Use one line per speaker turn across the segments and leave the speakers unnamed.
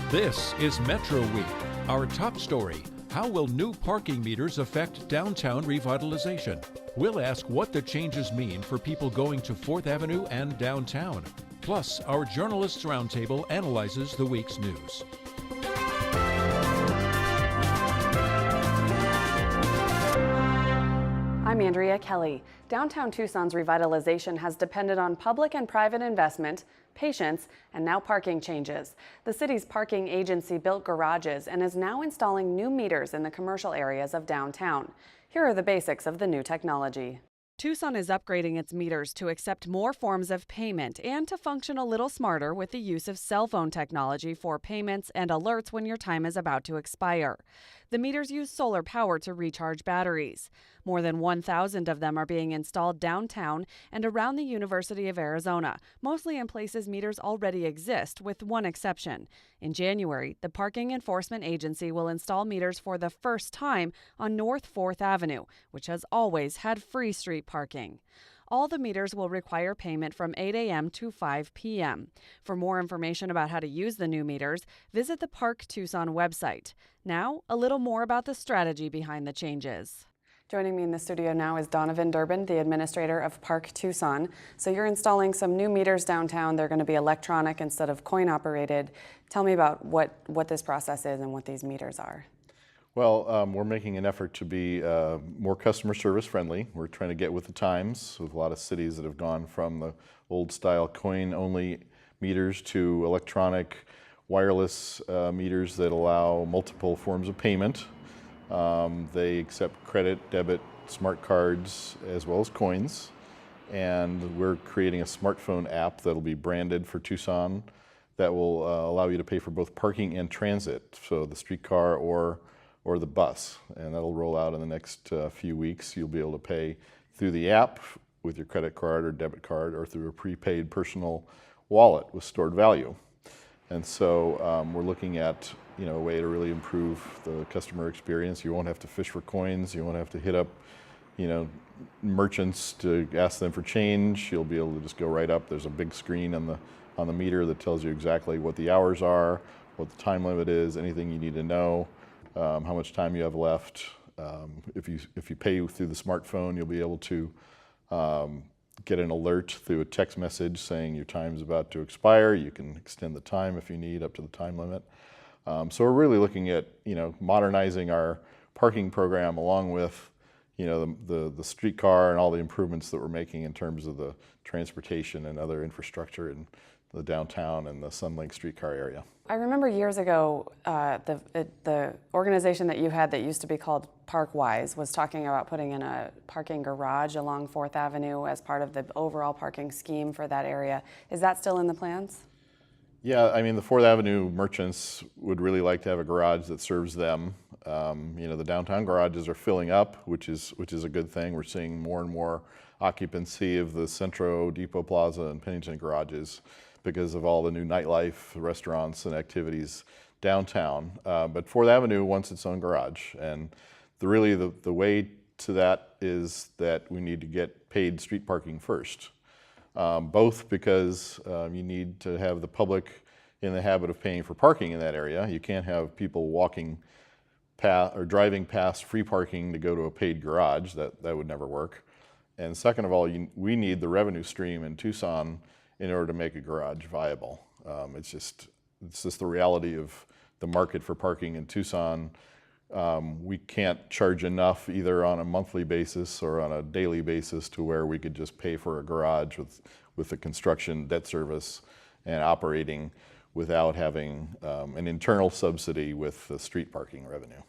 This is Metro Week. Our top story: how will new parking meters affect downtown revitalization? We'll ask what the changes mean for people going to 4th Avenue and downtown. Plus, our Journalists Roundtable analyzes the week's news.
I'm Andrea Kelly. Downtown Tucson's revitalization has depended on public and private investment, patience, and now parking changes. The city's parking agency built garages and is now installing new meters in the commercial areas of downtown. Here are the basics of the new technology. Tucson is upgrading its meters to accept more forms of payment and to function a little smarter with the use of cell phone technology for payments and alerts when your time is about to expire. The meters use solar power to recharge batteries. More than 1,000 of them are being installed downtown and around the University of Arizona, mostly in places meters already exist, with one exception. In January, the Parking Enforcement Agency will install meters for the first time on North 4th Avenue, which has always had free street parking. All the meters will require payment from 8 a.m. to 5 p.m. For more information about how to use the new meters, visit the Park Tucson website. Now, a little more about the strategy behind the changes. Joining me in the studio now is Donovan Durbin, the administrator of Park Tucson. So you're installing some new meters downtown. They're going to be electronic instead of coin-operated. Tell me about what this process is and what these meters are.
Well, we're making an effort to be more customer service friendly. We're trying to get with the times with a lot of cities that have gone from the old style coin only meters to electronic wireless meters that allow multiple forms of payment. They accept credit, debit, smart cards, as well as coins. And we're creating a smartphone app that'll be branded for Tucson that will allow you to pay for both parking and transit, so the streetcar or the bus, and that'll roll out in the next few weeks. You'll be able to pay through the app with your credit card or debit card, or through a prepaid personal wallet with stored value. And so we're looking at a way to really improve the customer experience. You won't have to fish for coins. You won't have to hit up merchants to ask them for change. You'll be able to just go right up. There's a big screen on the meter that tells you exactly what the hours are, what the time limit is, anything you need to know. How much time you have left. If you pay through the smartphone, you'll be able to get an alert through a text message saying your time's about to expire. You can extend the time if you need up to the time limit. So we're really looking at modernizing our parking program along with the streetcar and all the improvements that we're making in terms of the transportation and other infrastructure in the downtown and the Sunlink streetcar area.
I remember years ago, the organization that you had that used to be called ParkWise was talking about putting in a parking garage along 4th Avenue as part of the overall parking scheme for that area. Is that still in the plans?
Yeah, I mean, the 4th Avenue merchants would really like to have a garage that serves them. The downtown garages are filling up, which is a good thing. We're seeing more and more occupancy of the Centro, Depot Plaza, and Pennington garages because of all the new nightlife, restaurants, and activities downtown. But 4th Avenue wants its own garage, and the way to that is that we need to get paid street parking first. Both because you need to have the public in the habit of paying for parking in that area. You can't have people walking past or driving past free parking to go to a paid garage. That would never work. And second of all, we need the revenue stream in Tucson in order to make a garage viable. It's just the reality of the market for parking in Tucson. We can't charge enough either on a monthly basis or on a daily basis to where we could just pay for a garage with the construction, debt service, and operating without having an internal subsidy with the street parking revenue.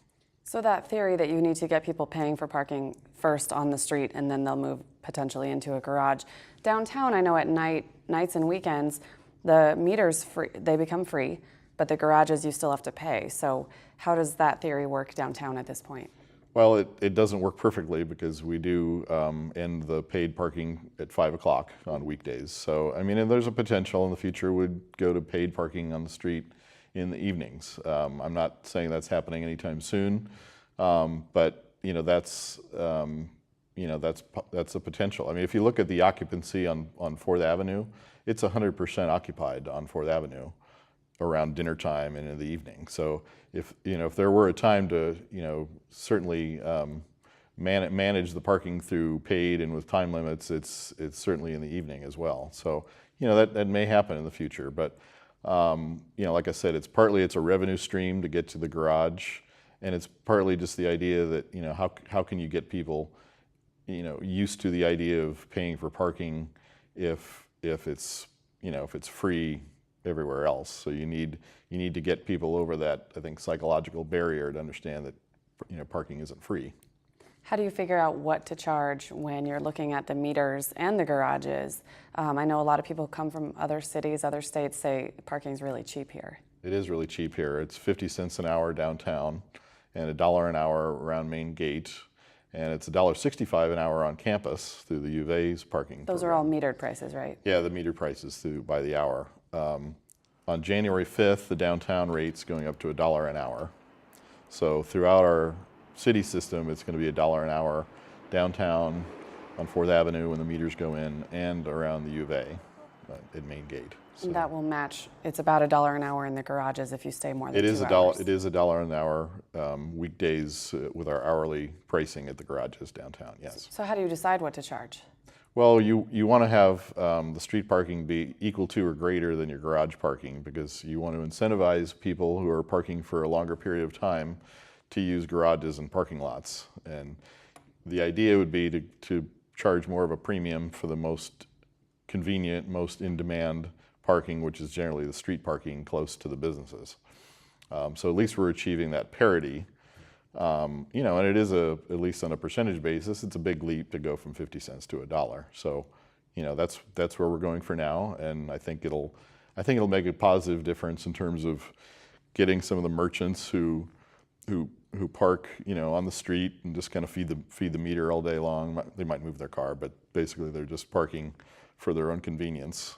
So that theory that you need to get people paying for parking first on the street and then they'll move potentially into a garage. Downtown, I know at nights and weekends, the meters they become free, but the garages you still have to pay. So how does that theory work downtown at this point?
Well, it doesn't work perfectly because we do end the paid parking at 5 o'clock on weekdays. So, I mean, and there's a potential in the future we'd go to paid parking on the street in the evenings. I'm not saying that's happening anytime soon, but that's a potential. I mean, if you look at the occupancy on 4th Avenue, it's 100% occupied on 4th Avenue. around dinner time and in the evening. So if there were a time to certainly manage the parking through paid and with time limits, it's certainly in the evening as well. So that may happen in the future, but like I said, it's a revenue stream to get to the garage, and it's partly just the idea that how can you get people used to the idea of paying for parking if it's free everywhere else. So you need to get people over that, I think, psychological barrier to understand that parking isn't free.
How do you figure out what to charge when you're looking at the meters and the garages? I know a lot of people come from other cities, other states, say parking's really cheap here.
It is really cheap here. It's 50 cents an hour downtown and $1 an hour around Main Gate. And it's $1.65 an hour on campus through the U of A's parking
Those
program.
are all metered prices, right?
Yeah, the meter prices by the hour. On January 5th, the downtown rate's going up to $1 an hour. So throughout our city system, it's going to be $1 an hour downtown on 4th Avenue when the meters go in, and around the U of A at Main Gate. So
And that will match. It's about $1 an hour in the garages if you stay more than 2 hours.
It is $1 an hour weekdays with our hourly pricing at the garages downtown. Yes.
So how do you decide what to charge?
Well, you want to have the street parking be equal to or greater than your garage parking, because you want to incentivize people who are parking for a longer period of time to use garages and parking lots. And the idea would be to charge more of a premium for the most convenient, most in-demand parking, which is generally the street parking close to the businesses. So at least we're achieving that parity. And it is at least on a percentage basis, it's a big leap to go from 50 cents to $1. So, that's where we're going for now, and I think it'll make a positive difference in terms of getting some of the merchants who park, on the street and just kind of feed the meter all day long. They might move their car, but basically they're just parking for their own convenience.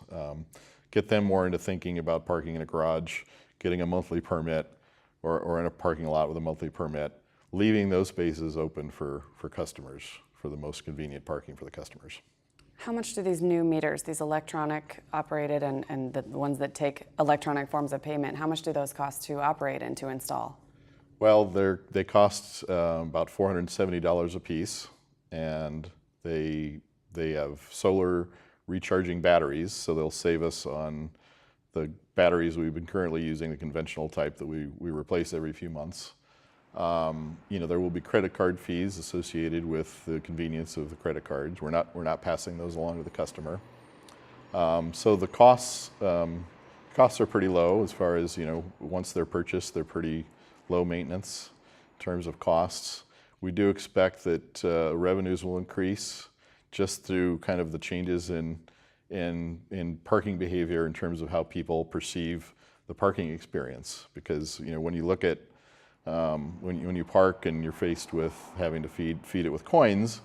Get them more into thinking about parking in a garage, getting a monthly permit, or in a parking lot with a monthly permit, leaving those spaces open for customers, for the most convenient parking for the customers.
How much do these new meters, these electronic operated and the ones that take electronic forms of payment, how much do those cost to operate and to install?
Well, they cost about $470 a piece, and they have solar recharging batteries, so they'll save us on the batteries we've been currently using, the conventional type that we replace every few months. There will be credit card fees associated with the convenience of the credit cards. We're not passing those along to the customer. So the costs are pretty low as far as, once they're purchased, they're pretty low maintenance in terms of costs. We do expect that revenues will increase just through kind of the changes in parking behavior in terms of how people perceive the parking experience. Because when you look at when you park and you're faced with having to feed it with coins,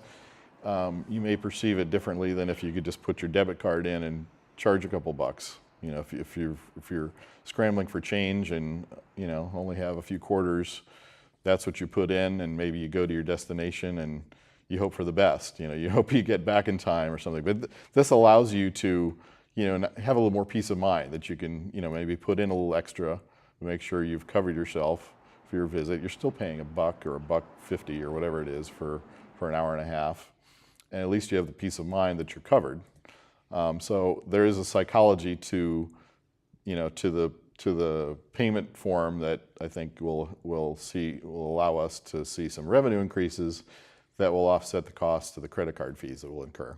you may perceive it differently than if you could just put your debit card in and charge a couple bucks. If you're scrambling for change and only have a few quarters, that's what you put in, and maybe you go to your destination and you hope for the best. You hope you get back in time or something. But this allows you to have a little more peace of mind that you can maybe put in a little extra to make sure you've covered yourself for your visit. You're still paying $1 or $1.50 or whatever it is for an hour and a half, and at least you have the peace of mind that you're covered. So there is a psychology to the payment form that I think will allow us to see some revenue increases that will offset the cost of the credit card fees that we'll incur.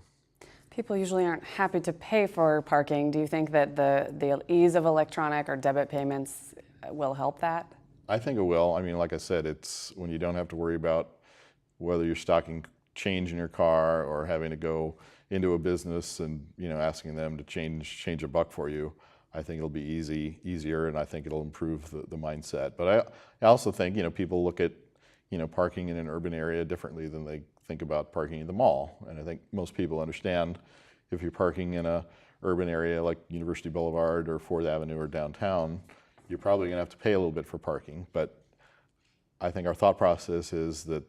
People usually aren't happy to pay for parking. Do you think that the ease of electronic or debit payments will help that?
I think it will. I mean, like I said, it's when you don't have to worry about whether you're stocking change in your car or having to go into a business and asking them to change $1 for you. I think it'll be easier, and I think it'll improve the mindset. But I also think people look at parking in an urban area differently than they think about parking at the mall. And I think most people understand if you're parking in a urban area like University Boulevard or 4th Avenue or downtown, you're probably gonna have to pay a little bit for parking. But I think our thought process is that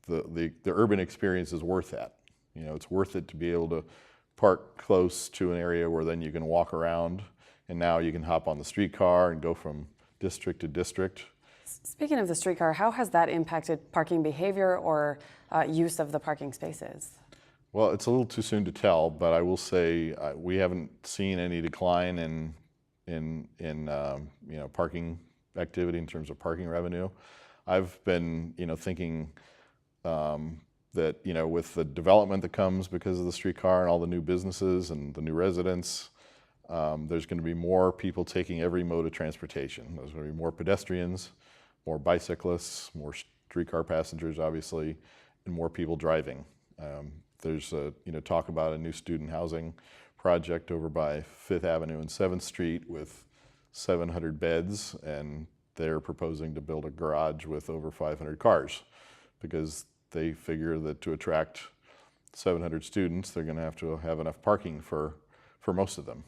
the urban experience is worth that. It's worth it to be able to park close to an area where then you can walk around and now you can hop on the streetcar and go from district to district.
Speaking of the streetcar, how has that impacted parking behavior or use of the parking spaces?
Well, it's a little too soon to tell, but I will say we haven't seen any decline in parking activity in terms of parking revenue. I've been thinking that with the development that comes because of the streetcar and all the new businesses and the new residents, there's going to be more people taking every mode of transportation. There's going to be more pedestrians, more bicyclists, more streetcar passengers, obviously, and more people driving. There's talk about a new student housing project over by 5th Avenue and 7th Street with 700 beds, and they're proposing to build a garage with over 500 cars because they figure that to attract 700 students, they're going to have enough parking for most of them.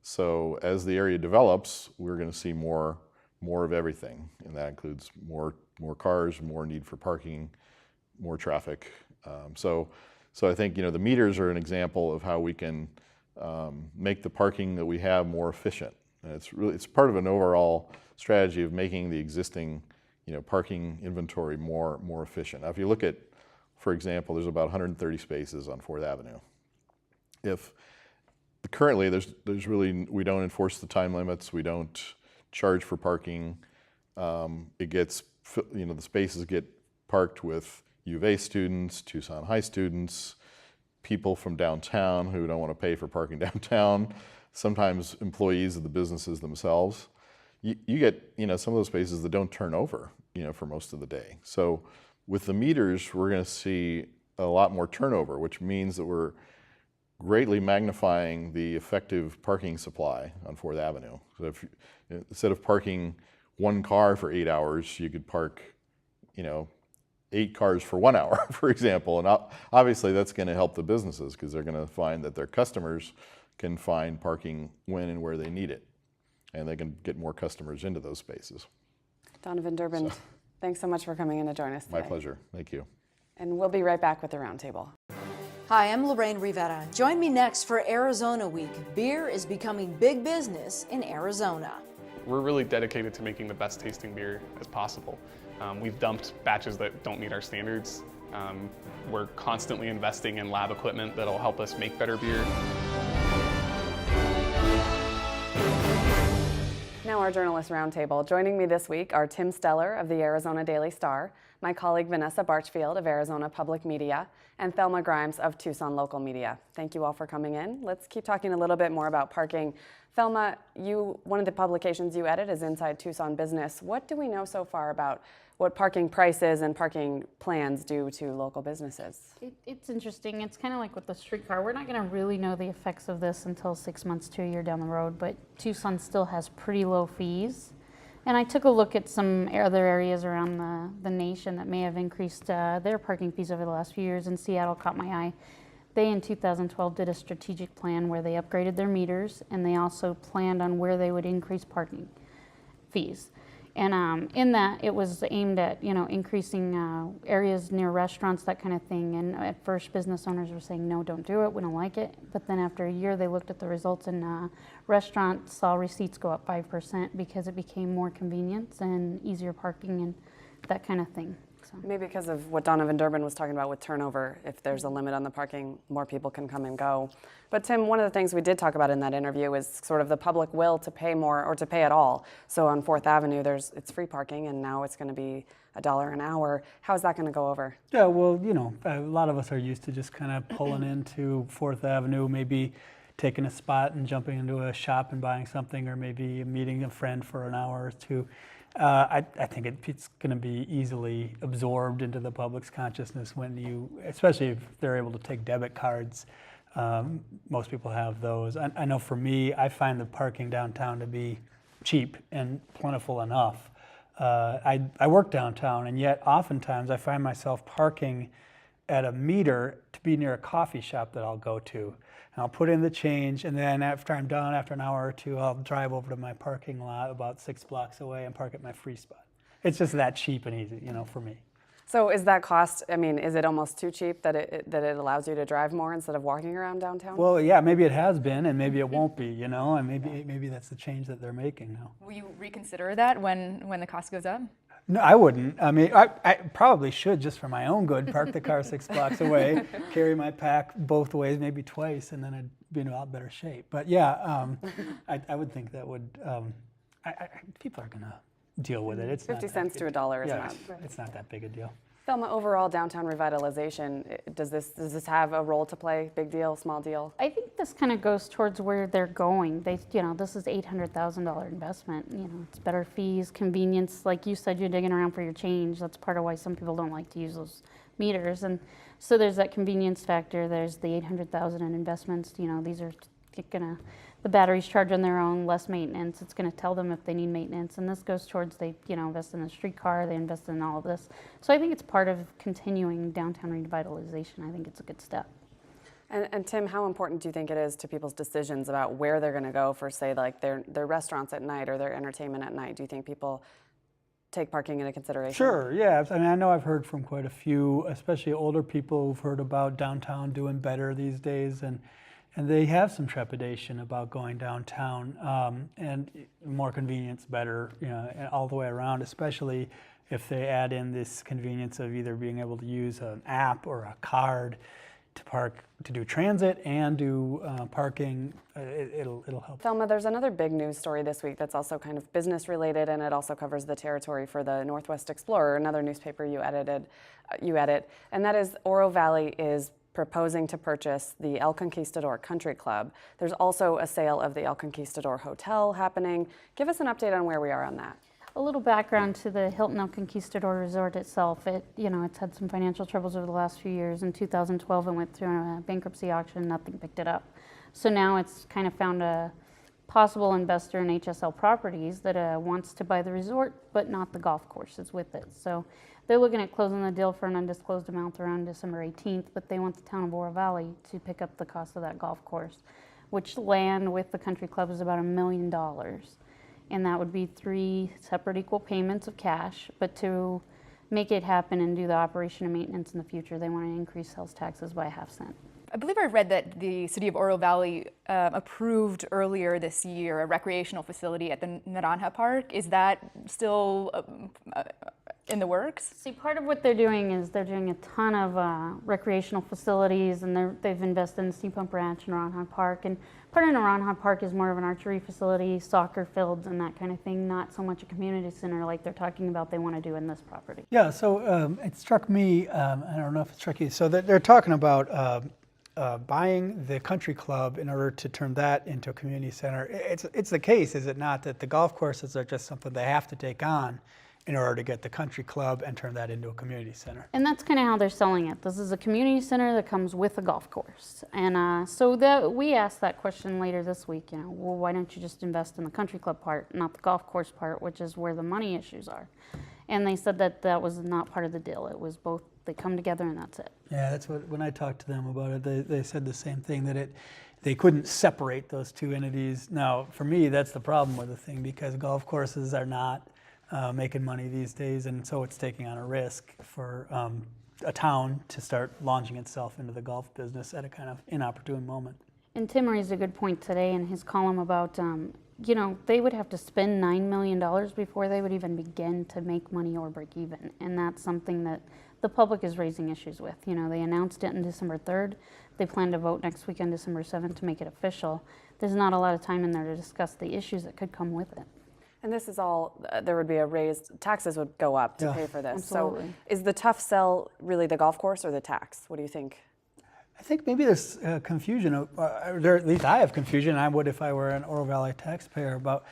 So as the area develops, we're going to see more of everything, and that includes more cars, more need for parking, more traffic. So I think the meters are an example of how we can make the parking that we have more efficient. And it's part of an overall strategy of making the existing parking inventory more efficient. Now, if you look at, for example, there's about 130 spaces on 4th Avenue. If currently there's really, we don't enforce the time limits, we don't charge for parking. It gets, the spaces get parked with U of A students, Tucson High students, people from downtown who don't want to pay for parking downtown, sometimes employees of the businesses themselves. You get some of those spaces that don't turn over for most of the day. So with the meters, we're going to see a lot more turnover, which means that we're greatly magnifying the effective parking supply on 4th Avenue. So if instead of parking one car for 8 hours, you could park 8 cars for 1 hour, for example. And obviously that's going to help the businesses because they're going to find that their customers can find parking when and where they need it, and they can get more customers into those spaces.
Donovan Durbin, thanks so much for coming in to join us today.
My pleasure. Thank you.
And we'll be right back with the roundtable.
Hi, I'm Lorraine Rivera. Join me next for Arizona Week. Beer is becoming big business in Arizona.
We're really dedicated to making the best tasting beer as possible. We've dumped batches that don't meet our standards. We're constantly investing in lab equipment that'll help us make better beer.
Now our journalist roundtable. Joining me this week are Tim Steller of the Arizona Daily Star, my colleague Vanessa Barchfield of Arizona Public Media, and Thelma Grimes of Tucson Local Media. Thank you all for coming in. Let's keep talking a little bit more about parking. Thelma, one of the publications you edit is Inside Tucson Business. What do we know so far about what parking prices and parking plans do to local businesses?
It's interesting. It's kind of like with the streetcar. We're not going to really know the effects of this until 6 months to a year down the road, but Tucson still has pretty low fees. And I took a look at some other areas around the nation that may have increased their parking fees over the last few years, and Seattle caught my eye. They, in 2012, did a strategic plan where they upgraded their meters, and they also planned on where they would increase parking fees. And in that, it was aimed at, increasing areas near restaurants, that kind of thing. And at first, business owners were saying, no, don't do it, we don't like it. But then after a year, they looked at the results, and restaurants saw receipts go up 5% because it became more convenience and easier parking and that kind of thing. So.
Maybe because of what Donovan Durbin was talking about with turnover, if there's a limit on the parking, more people can come and go. But Tim, one of the things we did talk about in that interview is sort of the public will to pay more or to pay at all. So on 4th Avenue, it's free parking, and now it's going to be $1 an hour. How is that going to go over?
Yeah, well, a lot of us are used to just kind of pulling into 4th Avenue, maybe taking a spot and jumping into a shop and buying something, or maybe meeting a friend for an hour or two. I think it's going to be easily absorbed into the public's consciousness especially if they're able to take debit cards. Most people have those. I know for me, I find the parking downtown to be cheap and plentiful enough. I work downtown, and yet oftentimes I find myself parking at a meter to be near a coffee shop that I'll go to. And I'll put in the change, and then after I'm done, after an hour or two, I'll drive over to my parking lot about 6 blocks away and park at my free spot. It's just that cheap and easy, for me.
So is that cost, I mean, is it almost too cheap that it allows you to drive more instead of walking around downtown?
Well, yeah, maybe it has been, and maybe it won't be, you know, and maybe that's the change that they're making now.
Will you reconsider that when the cost goes up?
No, I wouldn't. I mean, I probably should, just for my own good, park the car 6 blocks away, carry my pack both ways, maybe twice, and then I'd be in a lot better shape. But yeah, I would think that would, people are going to deal with it. It's
50
not
cents to $1 is
yeah,
not.
it's not that big a deal.
Thelma, overall downtown revitalization, does this have a role to play? Big deal, small deal?
I think this kind of goes towards where they're going. This is $800,000 investment. It's better fees, convenience. Like you said, you're digging around for your change. That's part of why some people don't like to use those meters. And so there's that convenience factor. There's the $800,000 in investments. These are the batteries charge on their own, less maintenance. It's going to tell them if they need maintenance, and this goes towards they invest in the streetcar, they invest in all of this. So I think it's part of continuing downtown revitalization. I think it's a good step.
And Tim, how important do you think it is to people's decisions about where they're going to go for, say, like their restaurants at night or their entertainment at night? Do you think people take parking into consideration?
Sure, yeah. I mean, I know I've heard from quite a few, especially older people who've heard about downtown doing better these days, and they have some trepidation about going downtown, and more convenience, better, all the way around, especially if they add in this convenience of either being able to use an app or a card to park, to do transit and do parking. It'll help.
Thelma, there's another big news story this week that's also kind of business related, and it also covers the territory for the Northwest Explorer, another newspaper you edit, and that is Oro Valley is proposing to purchase the El Conquistador Country Club. There's also a sale of the El Conquistador Hotel happening. Give us an update on where we are on that.
A little background to the Hilton El Conquistador Resort itself. It's had some financial troubles over the last few years. In 2012, it went through a bankruptcy auction. Nothing picked it up. So now it's kind of found a possible investor in HSL Properties that wants to buy the resort, but not the golf courses with it. So they're looking at closing the deal for an undisclosed amount around December 18th, but they want the town of Oro Valley to pick up the cost of that golf course, which land with the country club is about $1 million. And that would be 3 separate equal payments of cash, but to make it happen and do the operation and maintenance in the future, they want to increase sales taxes by ½ cent.
I believe I read that the city of Oro Valley approved earlier this year a recreational facility at the Naranja Park. Is that still in the works?
See, part of what they're doing is they're doing a ton of recreational facilities, and they've invested in Steampump Ranch and Naranja Park. And part of Naranja Park is more of an archery facility, soccer fields, and that kind of thing, not so much a community center like they're talking about they want to do in this property.
Yeah, so it struck me, I don't know if it struck you, so they're talking about buying the country club in order to turn that into a community center. It's the case, is it not, that the golf courses are just something they have to take on in order to get the country club and turn that into a community center?
And that's kind of how they're selling it. This is a community center that comes with a golf course. And so we asked that question later this week, well, why don't you just invest in the country club part, not the golf course part, which is where the money issues are. And they said that was not part of the deal. It was both, they come together and that's it.
Yeah, that's what, when I talked to them about it, they said the same thing, that they couldn't separate those two entities. Now, for me, that's the problem with the thing, because golf courses are not making money these days, and so it's taking on a risk for a town to start launching itself into the golf business at a kind of inopportune moment.
And Tim raised a good point today in his column about, they would have to spend $9 million before they would even begin to make money or break even. And that's something that the public is raising issues with. They announced it on December 3rd. They plan to vote next week on December 7th to make it official. There's not a lot of time in there to discuss the issues that could come with it.
And this is all, there would be a raised, taxes would go up to pay for this.
Absolutely.
So is the tough sell really the golf course or the tax? What do you think?
I think maybe there's confusion, or at least I have confusion, I would if I were an Oro Valley taxpayer, about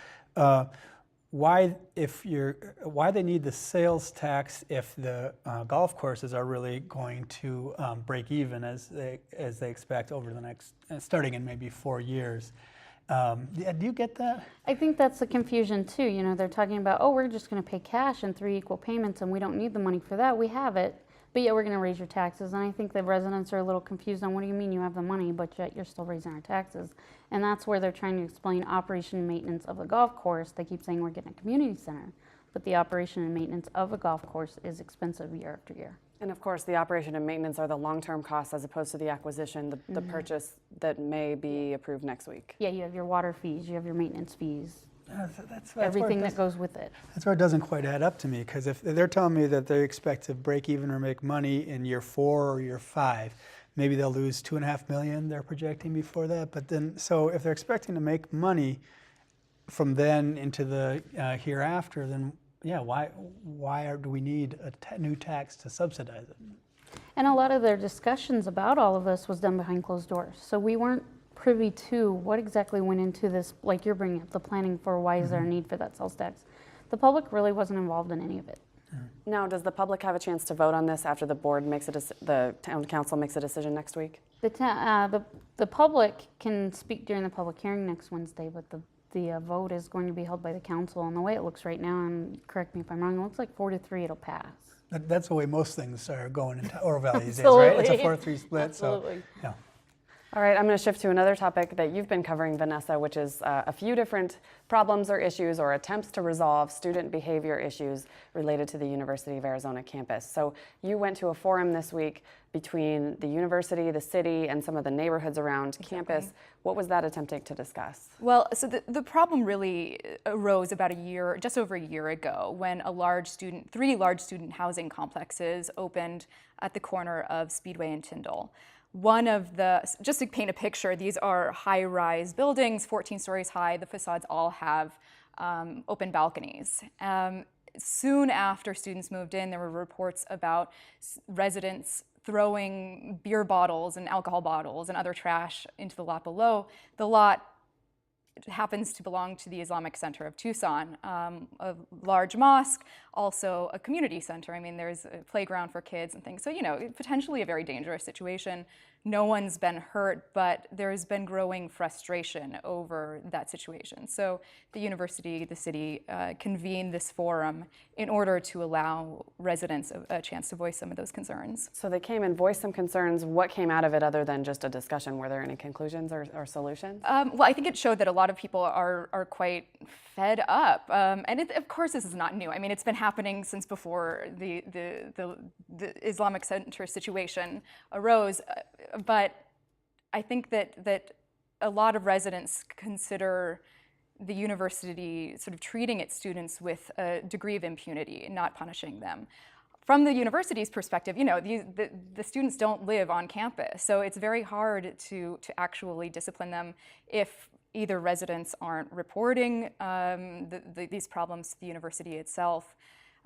why they need the sales tax if the golf courses are really going to break even as they expect over the next, starting in maybe 4 years. Do you get that?
I think that's the confusion too. They're talking about, we're just going to pay cash in 3 equal payments and we don't need the money for that. We have it, but yet we're going to raise your taxes. And I think the residents are a little confused on, what do you mean you have the money, but yet you're still raising our taxes? And that's where they're trying to explain operation and maintenance of the golf course. They keep saying we're getting a community center. but the operation and maintenance of a golf course is expensive year after year.
And of course, the operation and maintenance are the long-term costs as opposed to the acquisition, the purchase that may be approved next week.
Yeah, you have your water fees, you have your maintenance fees,
That's
everything that goes with it.
That's where it doesn't quite add up to me, because if they're telling me that they expect to break even or make money in year 4 or year 5, maybe they'll lose $2.5 million they're projecting before that. But then, so if they're expecting to make money from then into the hereafter, then yeah, why do we need a new tax to subsidize it?
And a lot of their discussions about all of this was done behind closed doors. So we weren't privy to what exactly went into this, like you're bringing up, the planning for why is there a need for that sales tax. The public really wasn't involved in any of it.
Now, does the public have a chance to vote on this after the board makes the town council makes a decision next week?
The public can speak during the public hearing next Wednesday, but the vote is going to be held by the council. And the way it looks right now, and correct me if I'm wrong, it looks like 4-3 it'll pass.
That's the way most things are going in Oro Valley these days, right? It's a 4-3 split.
Absolutely.
So, yeah.
All right, I'm going to shift to another topic that you've been covering, Vanessa, which is a few different problems or issues or attempts to resolve student behavior issues related to the University of Arizona campus. So you went to a forum this week between the university, the city, and some of the neighborhoods around campus. What was that attempting to discuss?
Well, so the problem really arose about just over a year ago, when three large student housing complexes opened at the corner of Speedway and Tyndall. Just to paint a picture, these are high-rise buildings, 14 stories high. The facades all have open balconies. Soon after students moved in, there were reports about residents throwing beer bottles and alcohol bottles and other trash into the lot below. The lot happens to belong to the Islamic Center of Tucson, a large mosque, also a community center. I mean, there's a playground for kids and things. So, potentially a very dangerous situation. No one's been hurt, but there's been growing frustration over that situation. So the university, the city, convened this forum in order to allow residents a chance to voice some of those concerns.
So they came and voiced some concerns. What came out of it other than just a discussion? Were there any conclusions or solutions?
Well, I think it showed that a lot of people are quite fed up. And of course, this is not new. I mean, it's been happening since before the Islamic Center situation arose. But I think that a lot of residents consider the university sort of treating its students with a degree of impunity and not punishing them. From the university's perspective, the students don't live on campus, so it's very hard to actually discipline them if either residents aren't reporting these problems to the university itself.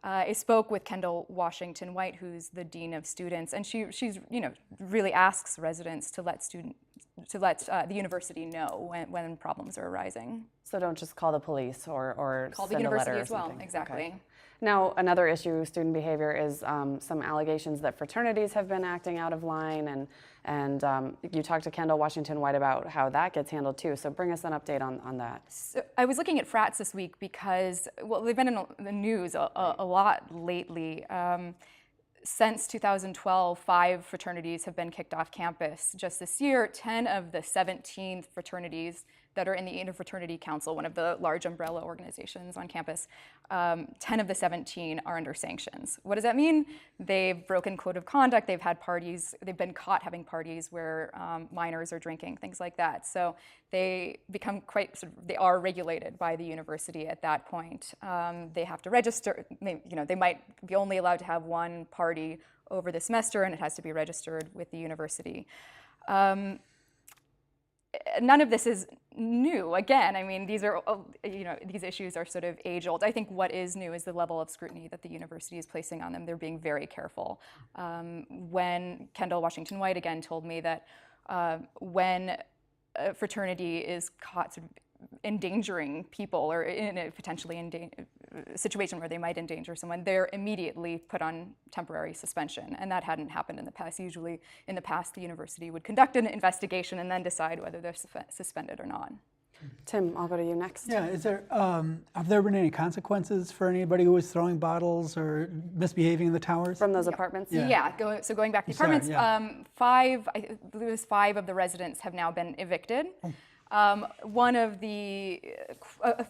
I spoke with Kendall Washington White, who's the dean of students, and she's really asks residents to let the university know when problems are arising.
So don't just call the police or
call
send
the university
a letter
as well.
something.
Exactly.
Okay. Now, another issue, student behavior, is some allegations that fraternities have been acting out of line, and you talked to Kendall Washington White about how that gets handled too. So bring us an update on that.
So I was looking at frats this week because, well, they've been in the news a lot lately. Since 2012, 5 fraternities have been kicked off campus. Just this year, 10 of the 17 fraternities that are in the Interfraternity Council, one of the large umbrella organizations on campus, 10 of the 17 are under sanctions. What does that mean? They've broken code of conduct, they've had parties, they've been caught having parties where minors are drinking, things like that. So they become they are regulated by the university at that point. They have to register, they might be only allowed to have one party over the semester, and it has to be registered with the university. None of this is new. Again, I mean, these are, these issues are sort of age-old. I think what is new is the level of scrutiny that the university is placing on them. They're being very careful. When Kendall Washington White again told me that when a fraternity is caught sort of endangering people or in a potentially situation where they might endanger someone, they're immediately put on temporary suspension. And that hadn't happened in the past. Usually in the past, the university would conduct an investigation and then decide whether they're suspended or not.
Tim, I'll go to you next.
Yeah, have there been any consequences for anybody who was throwing bottles or misbehaving in the towers?
From those apartments?
Yeah.
Going back to the apartments, 5 of the residents have now been evicted. A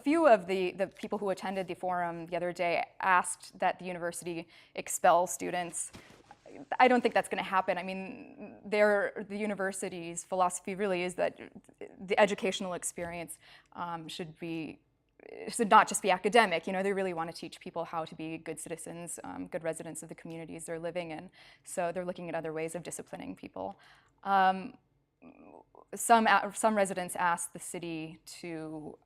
few of the people who attended the forum the other day asked that the university expel students. I don't think that's going to happen. I mean, the university's philosophy really is that the educational experience should not just be academic. They really want to teach people how to be good citizens, good residents of the communities they're living in. So they're looking at other ways of disciplining people. Some residents asked the city to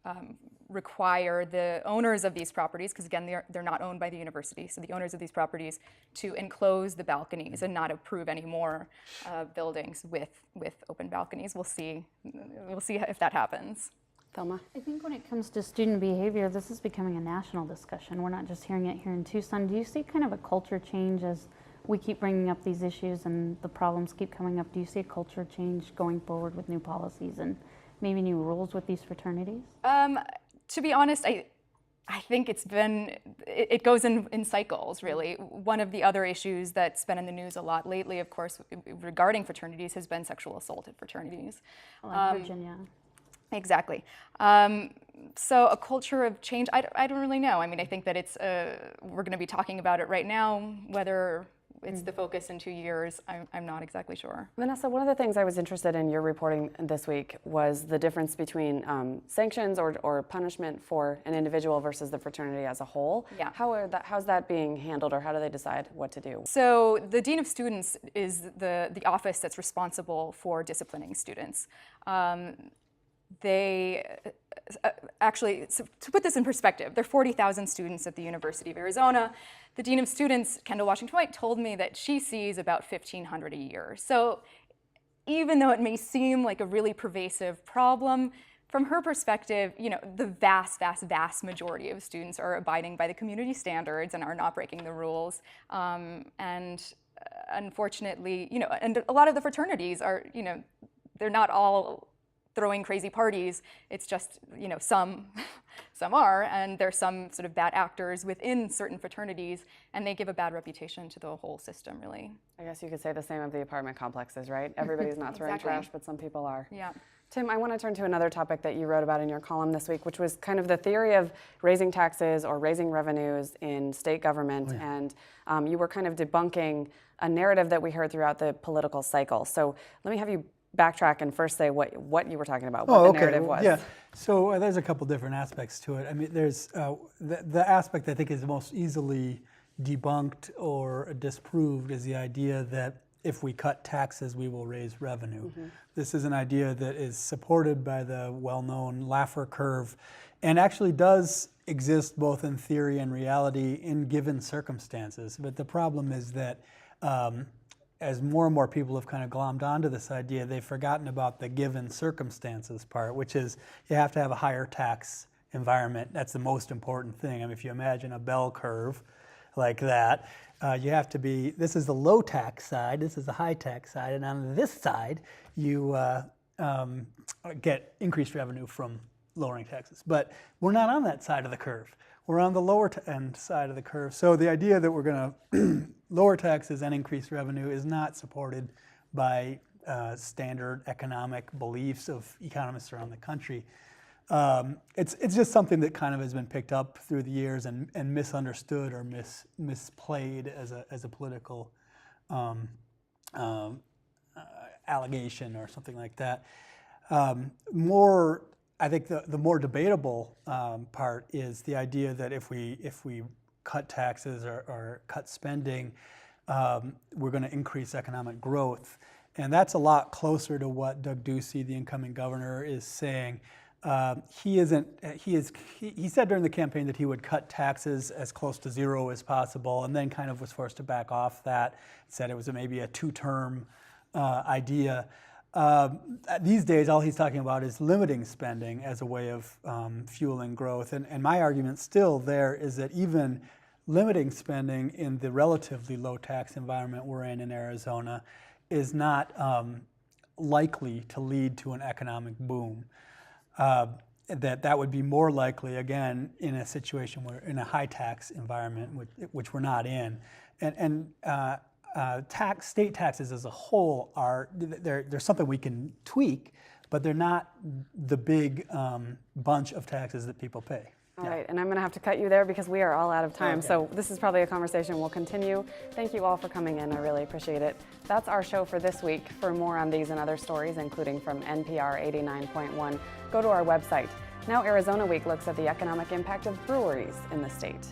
require the owners of these properties, because again, they're not owned by the university, so the owners of these properties to enclose the balconies and not approve any more buildings with open balconies. We'll see if that happens.
Thelma?
I think when it comes to student behavior, this is becoming a national discussion. We're not just hearing it here in Tucson. Do you see kind of a culture change as we keep bringing up these issues and the problems keep coming up? Do you see a culture change going forward with new policies and maybe new rules with these fraternities?
To be honest, I think it goes in cycles, really. One of the other issues that's been in the news a lot lately, of course, regarding fraternities has been sexual assault at fraternities.
Like Virginia.
Exactly. So a culture of change, I don't really know. I mean, I think that we're going to be talking about it right now. Whether it's the focus in 2 years, I'm not exactly sure.
Vanessa, one of the things I was interested in your reporting this week was the difference between sanctions or punishment for an individual versus the fraternity as a whole.
Yeah.
How's that being handled, or how do they decide what to do?
So the Dean of Students is the office that's responsible for disciplining students. Actually, so to put this in perspective, there are 40,000 students at the University of Arizona. The Dean of Students, Kendall Washington-White, told me that she sees about 1,500 a year. So even though it may seem like a really pervasive problem, from her perspective, the vast, vast, vast majority of students are abiding by the community standards and are not breaking the rules. And unfortunately, and a lot of the fraternities are, they're not all throwing crazy parties. It's just, some are, and there's some sort of bad actors within certain fraternities, and they give a bad reputation to the whole system, really.
I guess you could say the same of the apartment complexes, right? Everybody's not throwing
Exactly.
trash, but some people are.
Yeah.
Tim, I want to turn to another topic that you wrote about in your column this week, which was kind of the theory of raising taxes or raising revenues in state government. And you were kind of debunking a narrative that we heard throughout the political cycle. So let me have you backtrack and first say what you were talking about, what the narrative was.
Yeah, so there's a couple different aspects to it. I mean, there's the aspect I think is most easily debunked or disproved is the idea that if we cut taxes, we will raise revenue. Mm-hmm. This is an idea that is supported by the well-known Laffer curve and actually does exist both in theory and reality in given circumstances. But the problem is that as more and more people have kind of glommed onto this idea, they've forgotten about the given circumstances part, which is you have to have a higher tax environment. That's the most important thing. I mean, if you imagine a bell curve like that, you have to be, this is the low tax side, this is the high tax side, and on this side, you get increased revenue from lowering taxes. But we're not on that side of the curve. We're on the lower end side of the curve. So the idea that we're going to lower taxes and increase revenue is not supported by standard economic beliefs of economists around the country. It's just something that kind of has been picked up through the years and misunderstood or misplayed as a political allegation or something like that. I think the more debatable part is the idea that if we cut taxes or cut spending, we're going to increase economic growth, and that's a lot closer to what Doug Ducey, the incoming governor, is saying. He said during the campaign that he would cut taxes as close to zero as possible, and then kind of was forced to back off that. Said it was maybe a two-term idea. These days, all he's talking about is limiting spending as a way of fueling growth. And my argument still there is that even limiting spending in the relatively low tax environment we're in Arizona is not likely to lead to an economic boom. That would be more likely, again, in a situation where in a high tax environment, which we're not in. And state taxes as a whole there's something we can tweak, but they're not the big bunch of taxes that people pay.
All right, and I'm going to have to cut you there because we are all out of time.
Okay.
So this is probably a conversation we'll continue. Thank you all for coming in. I really appreciate it. That's our show for this week. For more on these and other stories, including from NPR 89.1, go to our website. Now Arizona Week looks at the economic impact of breweries in the state.